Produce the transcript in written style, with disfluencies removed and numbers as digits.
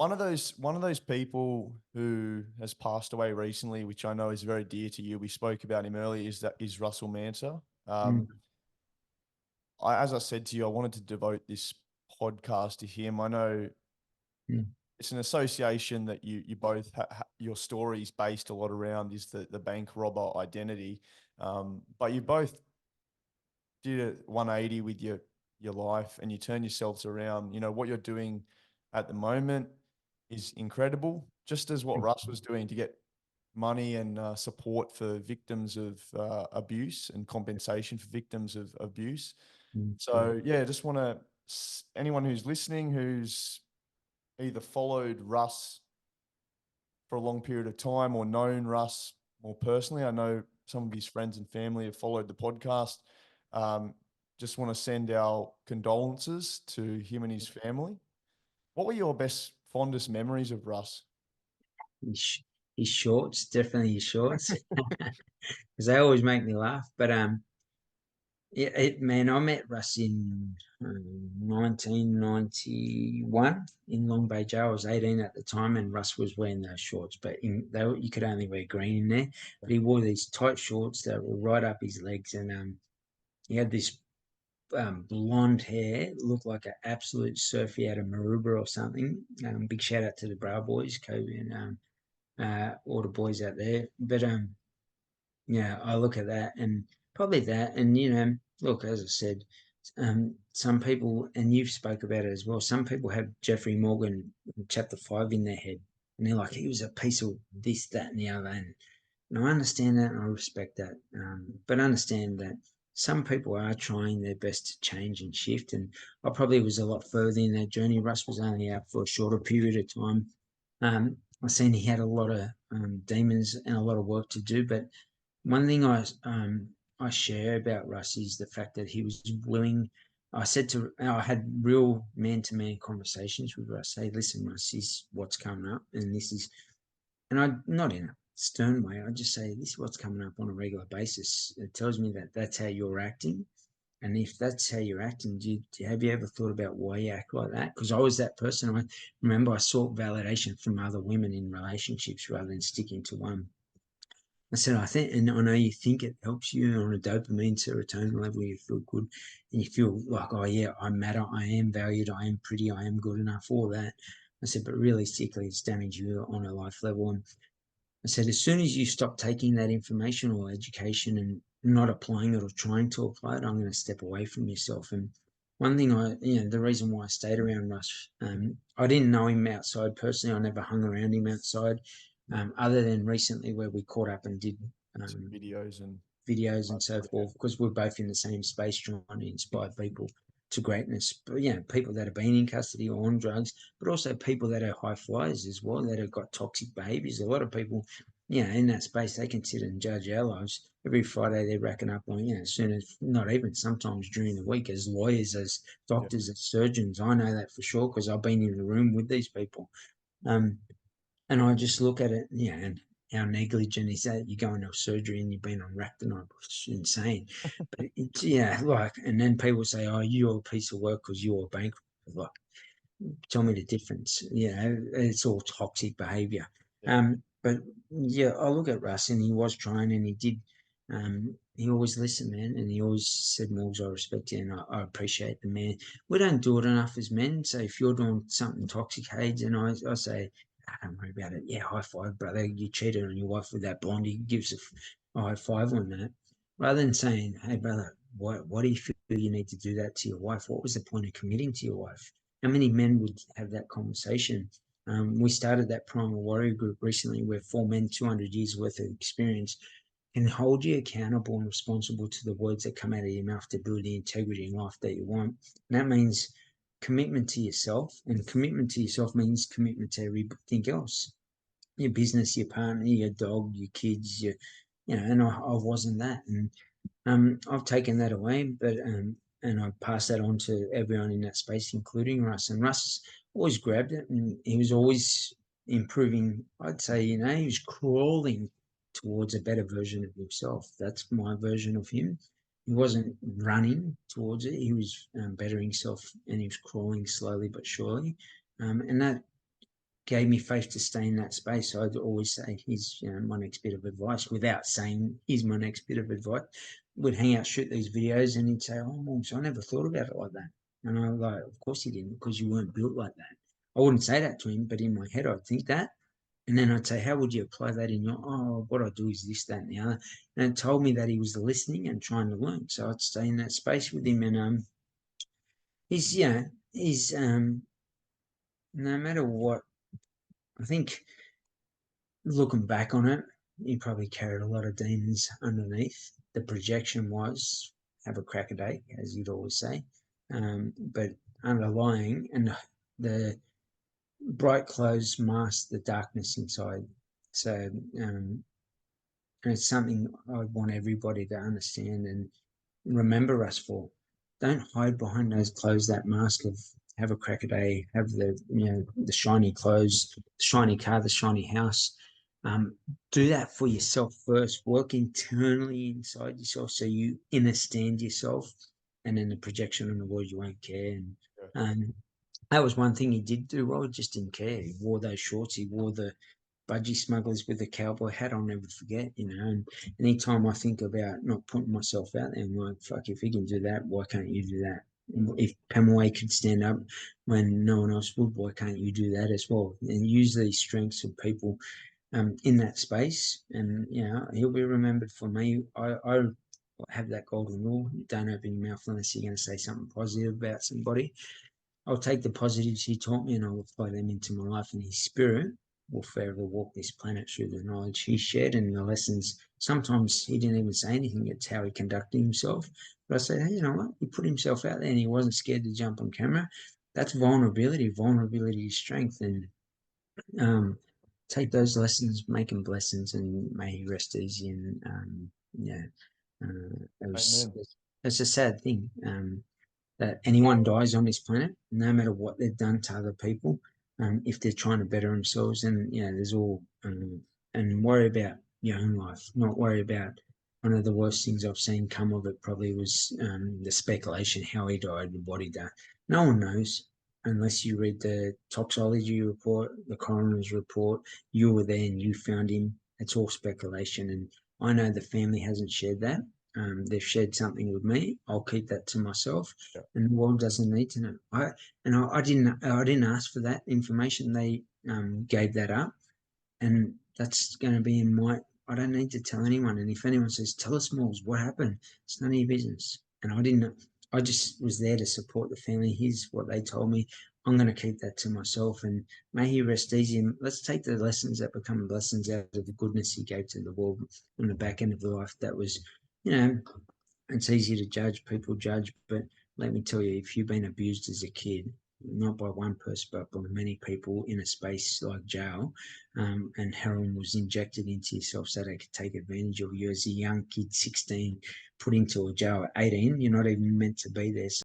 one of those people who has passed away recently, which I know is very dear to you. We spoke about him earlier. Is Russell Manser. Mm, As I said to you, I wanted to devote this podcast to him. I know mm, it's an association that you both your stories based a lot around is the bank robber identity, but you both did a 180 with your life and you turn yourselves around. You know what you're doing at the moment is incredible, just as what Russ was doing to get money and support for victims of abuse and compensation for victims of abuse. mm, So yeah, just want to anyone who's listening who's either followed Russ for a long period of time or known Russ more personally. I know some of his friends and family have followed the podcast. Um, just want to send our condolences to him and his family. What were your best, fondest memories of Russ? his, his shorts, definitely his shorts, because they always make me laugh. But man, I met Russ in 1991 in Long Bay Jail. I was 18 at the time, and Russ was wearing those shorts. But you could only wear green in there. But he wore these tight shorts that were right up his legs, and he had this blonde hair, looked like an absolute surfy out of Maroubra or something. Big shout out to the Bra Boys, Kobe and all the boys out there. But yeah, I look at that and probably that, and look, as I said, some people, and you've spoke about it as well. Some people have Jeffrey Morgan chapter 5 in their head, and they're like, he was a piece of this, that, and the other. And I understand that, and I respect that, but understand that some people are trying their best to change and shift. And I probably was a lot further in that journey. Russ was only out for a shorter period of time. I seen he had a lot of demons and a lot of work to do, but one thing I share about Russ is the fact that he was willing. I had real man to man conversations with Russ. Say, listen, Russ, this is what's coming up, and this is, and I not in a stern way. I just say this is what's coming up on a regular basis. It tells me that that's how you're acting, and if that's how you're acting, have you ever thought about why you act like that? Because I was that person. I remember I sought validation from other women in relationships rather than sticking to one. I said, I think, and I know you think it helps you on a dopamine serotonin level, you feel good and you feel like, oh, yeah, I matter, I am valued, I am pretty, I am good enough, all that. I said, but realistically, it's damaging you on a life level. And I said, as soon as you stop taking that information or education and not applying it or trying to apply it, I'm going to step away from yourself. And one thing the reason why I stayed around Russ, I didn't know him outside personally. I never hung around him outside, other than recently where we caught up and did Some um, videos and videos and so forth, because we're both in the same space trying to inspire people to greatness. But people that have been in custody or on drugs, but also people that are high flyers as well, that have got toxic behaviors. A lot of people, in that space, they can sit and judge our lives. Every Friday they're racking up on, as soon as, not even sometimes during the week, as lawyers, as yeah, doctors, as surgeons. I know that for sure because I've been in the room with these people. Um, and I just look at it, and how negligent is that? You go into surgery and you've been on Ractinide, it's insane. But it's, and then people say, oh, you're a piece of work because you're a bankrupt. Like, tell me the difference. It's all toxic behavior. yeah, But I look at Russ and he was trying and he did. He always listened, man, and he always said, Morgs, I respect you and I appreciate the man. We don't do it enough as men. So if you're doing something toxic, Hayden, and I say, don't worry about it. Yeah, high five, brother. You cheated on your wife with that blondie. Gives a high five on that. Rather than saying, hey, brother, why do you feel you need to do that to your wife? What was the point of committing to your wife? How many men would have that conversation? We started that Primal Warrior group recently where 4 men, 200 years worth of experience can hold you accountable and responsible to the words that come out of your mouth to build the integrity in life that you want. And that means commitment to yourself, and commitment to yourself means commitment to everything else, your business, your partner, your dog, your kids, and I wasn't that. And I've taken that away, but and I passed that on to everyone in that space, including Russ. And Russ always grabbed it, and he was always improving. I'd say, he was crawling towards a better version of himself. That's my version of him. He wasn't running towards it; he was bettering himself, and he was crawling slowly but surely. And that gave me faith to stay in that space. So I'd always say, here's my next bit of advice, without saying, here's my next bit of advice. We'd hang out, shoot these videos, and he'd say, oh, Mom, so I never thought about it like that. And I was like, of course you didn't, because you weren't built like that. I wouldn't say that to him, but in my head, I'd think that. And then I'd say, how would you apply that in your, what I do is this, that, and the other. And it told me that he was listening and trying to learn. So I'd stay in that space with him. And he's, no matter what, I think looking back on it, he probably carried a lot of demons underneath. The projection was have a crack a day, as you'd always say. But underlying, and the bright clothes mask the darkness inside. So, and it's something I want everybody to understand and remember us for. Don't hide behind those clothes, that mask of have a crack a day, have the the shiny clothes, the shiny car, the shiny house. Do that for yourself first. Work internally inside yourself so you understand yourself, and then the projection on the world, you won't care. And that was one thing he did do well. Just didn't care. He wore those shorts. He wore the budgie smugglers with the cowboy hat. I'll never forget. And anytime I think about not putting myself out there, I'm like, fuck, if he can do that, why can't you do that? If Pamela could stand up when no one else would, why can't you do that as well? And use these strengths of people in that space. And he'll be remembered for me. I have that golden rule: don't open your mouth unless you're going to say something positive about somebody. I'll take the positives he taught me and I'll apply them into my life, and his spirit will forever walk this planet through the knowledge he shared and the lessons. Sometimes he didn't even say anything. It's how he conducted himself. But I said, hey, you know what? He put himself out there and he wasn't scared to jump on camera. That's vulnerability. Vulnerability is strength. And take those lessons, make them blessings, and may he rest easy. And it's a sad thing. That anyone dies on this planet, no matter what they've done to other people, if they're trying to better themselves, and there's all, and worry about your own life, not worry about. One of the worst things I've seen come of it probably was the speculation how he died and what he done. No one knows unless you read the toxicology report, the coroner's report. You were there and you found him. It's all speculation, and I know the family hasn't shared that. They've shared something with me. I'll keep that to myself, and the world doesn't need to know. I didn't ask for that information. They gave that up, and that's going to be in my. I don't need to tell anyone. And if anyone says, "Tell us, Malls, what happened?" It's none of your business. And I didn't. I just was there to support the family. Here's what they told me. I'm going to keep that to myself, and may he rest easy. And let's take the lessons that become blessings out of the goodness he gave to the world on the back end of the life. That was, it's easy to judge. People judge, but let me tell you, if you've been abused as a kid, not by one person, but by many people in a space like jail, and heroin was injected into yourself so they could take advantage of you as a young kid, 16, put into a jail at 18, you're not even meant to be there.